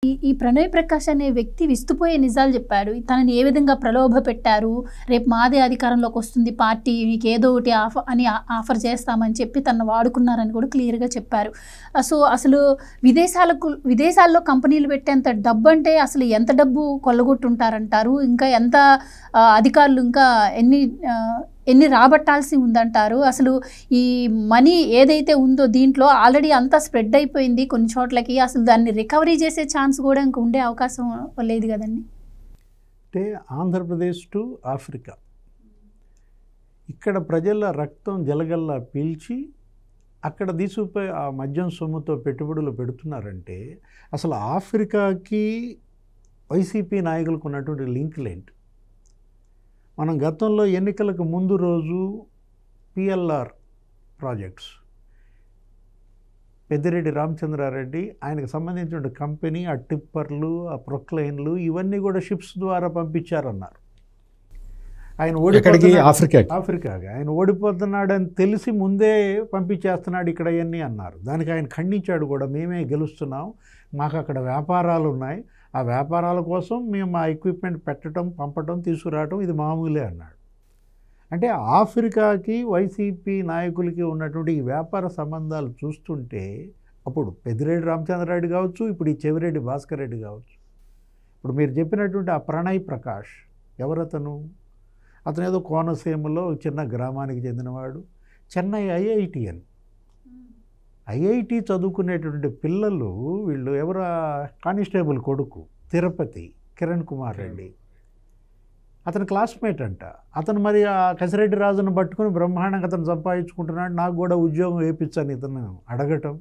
ఈ ప్రణయ్ ప్రకాష్ అనే వ్యక్తి విస్తుపోయే నిజాలు చెప్పాడు. తనని ఏ విధంగా ప్రలోభ పెట్టారు, రేపు మాదే అధికారంలోకి వస్తుంది పార్టీ, మీకు ఏదో ఒకటి ఆఫర్ చేస్తామని చెప్పి తనను వాడుకున్నారని కూడా క్లియర్గా చెప్పారు. అసలు విదేశాల్లో కంపెనీలు పెట్టేంత డబ్బు అంటే అసలు ఎంత డబ్బు కొల్లగొట్టుంటారంటారు? ఇంకా ఎంత అధికారులు ఇంకా ఎన్ని రాబట్టాల్సి ఉందంటారు? అసలు ఈ మనీ ఏదైతే ఉందో దీంట్లో ఆల్రెడీ అంతా స్ప్రెడ్ అయిపోయింది కొన్ని చోట్లకి. అసలు దాన్ని రికవరీ చేసే ఛాన్స్ కూడా ఇంకా ఉండే అవకాశం లేదు కదండి. అంటే ఆంధ్రప్రదేశ్ టు ఆఫ్రికా, ఇక్కడ ప్రజల రక్తం జలగల్లా పీల్చి అక్కడ తీసుకుపోయి ఆ మద్యం సొమ్ముతో పెట్టుబడులు పెడుతున్నారంటే అసలు ఆఫ్రికాకి వైసీపీ నాయకులకు ఉన్నటువంటి లింకులు ఏంటి? మనం గతంలో ఎన్నికలకు ముందు రోజు పిఎల్ఆర్ ప్రాజెక్ట్స్, పెద్దిరెడ్డి రామచంద్రారెడ్డి ఆయనకు సంబంధించిన కంపెనీ, ఆ టిప్పర్లు, ఆ ప్రొక్లైన్లు ఇవన్నీ కూడా షిప్స్ ద్వారా పంపించారన్నారు. ఆయన ఆఫ్రికాగా ఆయన ఓడిపోతున్నాడని తెలిసి ముందే పంపించేస్తున్నాడు ఇక్కడ ఇవన్నీ అన్నారు. దానికి ఆయన ఖండించాడు కూడా, మేమే గెలుస్తున్నాం, మాకు అక్కడ వ్యాపారాలు ఉన్నాయి, ఆ వ్యాపారాల కోసం మేము ఆ ఎక్విప్మెంట్ పెట్టడం, పంపడం, తీసుకురావడం ఇది మామూలే అన్నాడు. అంటే ఆఫ్రికాకి వైసీపీ నాయకులకి ఉన్నటువంటి ఈ వ్యాపార సంబంధాలు చూస్తుంటే అప్పుడు పెద్దిరెడ్డి రామచంద్రారెడ్డి కావచ్చు, ఇప్పుడు ఈ చెవిరెడ్డి భాస్కర్ రెడ్డి కావచ్చు, ఇప్పుడు మీరు చెప్పినటువంటి ఆ ప్రణయ్ ప్రకాష్ ఎవరతను? అతను ఏదో కోనసీమలో చిన్న గ్రామానికి చెందినవాడు, చెన్నై ఐఐటి చదువుకునేటువంటి పిల్లలు వీళ్ళు. ఎవరు? కానిస్టేబుల్ కొడుకు తిరుపతి కిరణ్ కుమార్ రెడ్డి, అతని క్లాస్మేట్ అంట. అతను మరి ఆ కసిరెడ్డి రాజును పట్టుకుని బ్రహ్మాండంగా అతను సంపాదించుకుంటున్నాడు, నాకు కూడా ఉద్యోగం వేయించని ఇతను అడగటం,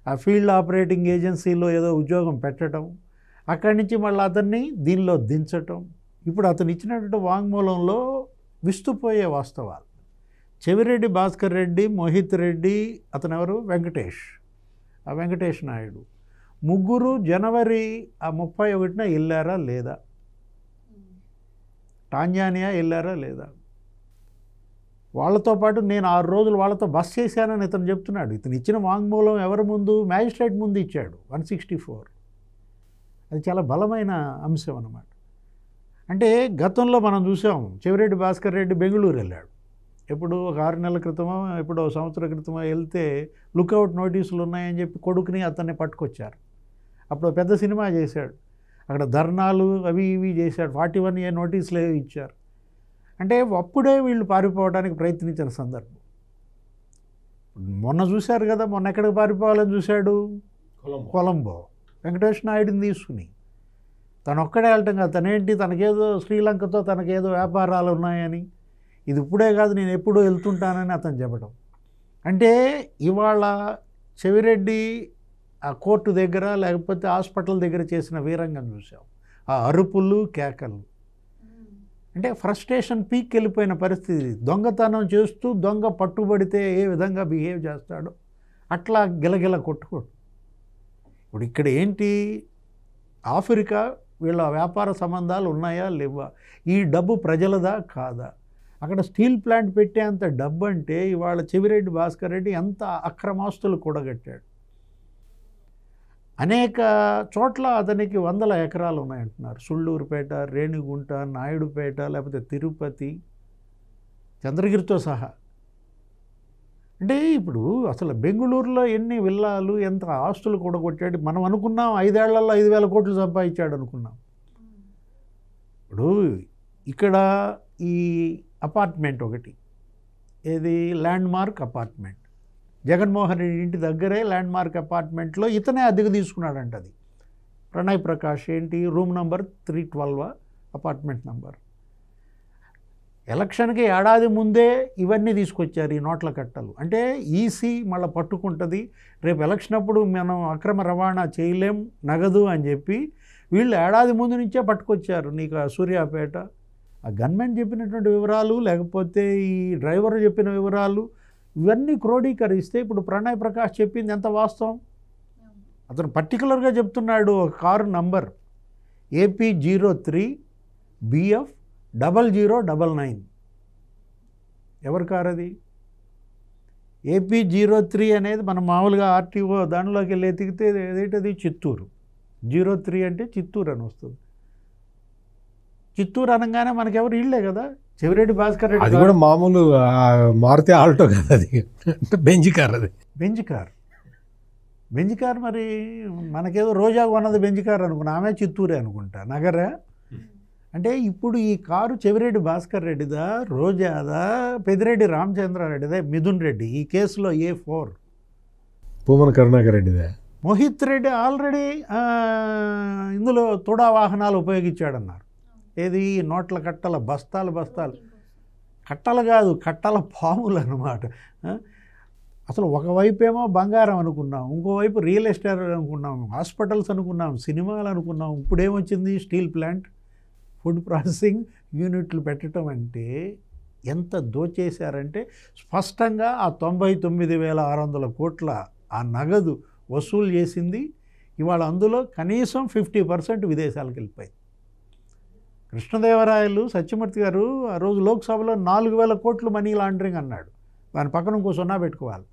ఆ ఫీల్డ్ ఆపరేటింగ్ ఏజెన్సీలో ఏదో ఉద్యోగం పెట్టడం, అక్కడి నుంచి మళ్ళీ అతన్ని దీనిలో దించటం. ఇప్పుడు అతను ఇచ్చినటువంటి వాంగ్మూలంలో విస్తుపోయే వాస్తవాలు. చెవిరెడ్డి భాస్కర్ రెడ్డి, మోహిత్ రెడ్డి, అతను ఎవరు? వెంకటేష్ నాయుడు, ముగ్గురు జనవరి 31న వెళ్ళారా లేదా? టాంజానియా వెళ్ళారా లేదా? వాళ్ళతో పాటు నేను 6 రోజులు వాళ్ళతో బస్ చేశానని ఇతను చెప్తున్నాడు. ఇతను ఇచ్చిన వాంగ్మూలం ఎవరి ముందు? మ్యాజిస్ట్రేట్ ముందు ఇచ్చాడు, 164. అది చాలా బలమైన అంశం అన్నమాట. అంటే గతంలో మనం చూసాం, చెవిరెడ్డి భాస్కర్ రెడ్డి బెంగళూరు వెళ్ళాడు. ఎప్పుడు ఒక 6 నెలల క్రితమో ఎప్పుడో సంవత్సరం క్రితమో వెళ్తే లుకౌట్ నోటీసులు ఉన్నాయని చెప్పి కొడుకుని అతన్ని పట్టుకొచ్చారు. అప్పుడు పెద్ద సినిమా చేశాడు, అక్కడ ధర్నాలు అవి ఇవి చేశాడు, 41A నోటీసులు ఇచ్చారు. అంటే అప్పుడే వీళ్ళు పారిపోవడానికి ప్రయత్నించిన సందర్భం. మొన్న చూశారు కదా, మొన్న ఎక్కడికి పారిపోవాలని చూశాడు? కొలంబో. వెంకటేష్ నాయుడిని తీసుకుని తను ఒక్కడే వెళ్ళటం కాదు, తనేంటి తనకేదో శ్రీలంకతో తనకేదో వ్యాపారాలు ఉన్నాయని, ఇది ఇప్పుడే కాదు నేను ఎప్పుడూ వెళ్తుంటానని అతను చెప్పడం. అంటే ఇవాళ చెవిరెడ్డి ఆ కోర్టు దగ్గర లేకపోతే హాస్పిటల్ దగ్గర చేసిన వీరంగం చూసాం, ఆ అరుపులు కేకలు. అంటే ఫ్రస్ట్రేషన్ పీక్ వెళ్ళిపోయిన పరిస్థితి. దొంగతనం చేస్తూ దొంగ పట్టుబడితే ఏ విధంగా బిహేవ్ చేస్తాడో అట్లా గిలగిల కొట్టుకోడు. ఇప్పుడు ఇక్కడ ఏంటి? ఆఫ్రికా వీళ్ళ వ్యాపార సంబంధాలు ఉన్నాయా లేవా? ఈ డబ్బు ప్రజలదా కాదా? అక్కడ స్టీల్ ప్లాంట్ పెట్టేంత డబ్బు అంటే ఇవాళ చెవిరెడ్డి భాస్కర్ రెడ్డి ఎంత అక్రమాస్తులు కూడగట్టాడు. అనేక చోట్ల అతనికి 100 ఎకరాలు ఉన్నాయంటున్నారు. సుళ్ళూరుపేట, రేణిగుంట, నాయుడుపేట, లేకపోతే తిరుపతి, చంద్రగిరితో సహా. అంటే ఇప్పుడు అసలు బెంగళూరులో ఎన్ని విల్లాలు, ఎంత ఆస్తులు కూడగొట్టాడు. మనం అనుకున్నాం 5 ఏళ్లలో 5,000 కోట్లు సంపాదించాడు అనుకున్నాం. ఇప్పుడు ఇక్కడ ఈ అపార్ట్మెంట్ ఒకటి, ఏది? Land mark apartment. Jaganmohan Reddy ఇంటి దగ్గరే ల్యాండ్ మార్క్ అపార్ట్మెంట్లో ఇతనే అద్దెకు తీసుకున్నాడంట. అది ప్రణయ్ ప్రకాష్. ఏంటి? Room number 312 apartment number. ఎలక్షన్కి ఏడాది ముందే ఇవన్నీ తీసుకొచ్చారు, ఈ నోట్ల కట్టలు. అంటే ఈసీ మళ్ళీ పట్టుకుంటుంది, రేపు ఎలక్షన్ అప్పుడు మనం అక్రమ రవాణా చేయలేం నగదు అని చెప్పి వీళ్ళు ఏడాది ముందు నుంచే పట్టుకొచ్చారు. నీకు సూర్యాపేట ఆ గన్మెన్ చెప్పినటువంటి వివరాలు, లేకపోతే ఈ డ్రైవర్ చెప్పిన వివరాలు, ఇవన్నీ క్రోడీకరిస్తే ఇప్పుడు ప్రణయ్ ప్రకాష్ చెప్పింది ఎంత వాస్తవం? అతను పర్టికులర్గా చెప్తున్నాడు, ఒక కారు నంబర్ AP03 BF 0099. ఎవరి కారు అది? AP03 అనేది మనం మామూలుగా ఆర్టీఓ దానిలోకి వెళ్ళి ఎతికితే ఏదైతే చిత్తూరు. 03 అంటే చిత్తూరు అని వస్తుంది. చిత్తూరు అనగానే మనకెవరు ఇళ్ళే కదా, చెవిరెడ్డి భాస్కర్ రెడ్డి. అది కూడా మామూలు మారుతి ఆల్టో కదా, అది బెంజ్ కార్. అది బెంజ్ కార్ మరి మనకేదో రోజా కొన్నది బెంజ్ కార్ అనుకున్నా, ఆమె చిత్తూరే అనుకుంటా నగరా. అంటే ఇప్పుడు ఈ కారు చెవిరెడ్డి భాస్కర్ రెడ్డిదా, రోజాదా, పెద్దిరెడ్డి రామచంద్రారెడ్డిదా, మిథున్ రెడ్డి, ఈ కేసులో A4 పూమన కరుణాకర్ రెడ్డిదే. మోహిత్ రెడ్డి ఆల్రెడీ ఇందులో తుడా వాహనాలు ఉపయోగించాడన్నారు. ఏది నోట్ల కట్టల బస్తాలు కట్టలు కాదు, కట్టల పాములు అన్నమాట. అసలు ఒకవైపేమో బంగారం అనుకున్నాం, ఇంకోవైపు రియల్ ఎస్టేట్ అనుకున్నాం, హాస్పిటల్స్ అనుకున్నాం, సినిమాలు అనుకున్నాం. ఇప్పుడేమొచ్చింది స్టీల్ ప్లాంట్, ఫుడ్ ప్రాసెసింగ్ యూనిట్లు పెట్టడం. అంటే ఎంత దోచేశారంటే స్పష్టంగా ఆ 99,600 కోట్ల ఆ నగదు వసూలు చేసింది ఇవాళ అందులో కనీసం 50% విదేశాలకు వెళ్ళిపోయి. కృష్ణదేవరాయలు సత్యమూర్తి గారు ఆ రోజు లోక్సభలో 4,000 కోట్లు మనీ లాండరింగ్ అన్నాడు. దాని పక్కన ఇంకో 0 పెట్టుకోవాలి.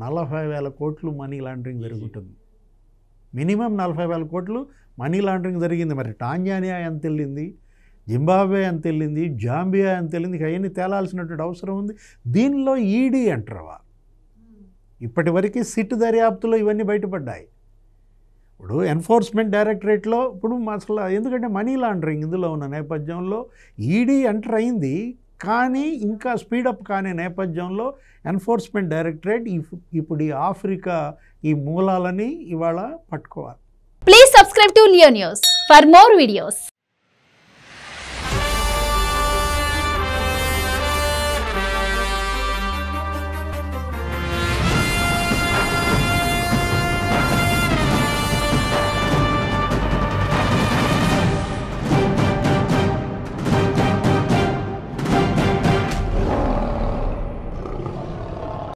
40,000 కోట్లు మనీ లాండరింగ్ జరుగుతుంది. మినిమం 40,000 కోట్లు మనీ లాండరింగ్ జరిగింది. మరి టాంజానియా ఎంత వెళ్ళింది, జింబాబ్వే ఎంత వెళ్ళింది, జాంబియా ఎంత వెళ్ళింది, అవన్నీ తేలాల్సినటువంటి అవసరం ఉంది. దీనిలో ఈడీ అంటారా, ఇప్పటి వరకు సిట్ దర్యాప్తులో ఇవన్నీ బయటపడ్డాయి. ఇప్పుడు ఎన్ఫోర్స్మెంట్ డైరెక్టరేట్లో ఇప్పుడు అసలు ఎందుకంటే మనీ లాండరింగ్ ఇందులో ఉన్న నేపథ్యంలో ఈడీ ఎంటర్ అయింది, కానీ ఇంకా స్పీడప్ కాని నేపథ్యంలో ఎన్ఫోర్స్మెంట్ డైరెక్టరేట్ ఇప్పుడు ఈ ఆఫ్రికా ఈ మూలాలని ఇవాళ పట్టుకోవాలి. Please subscribe to Leo news for more videos.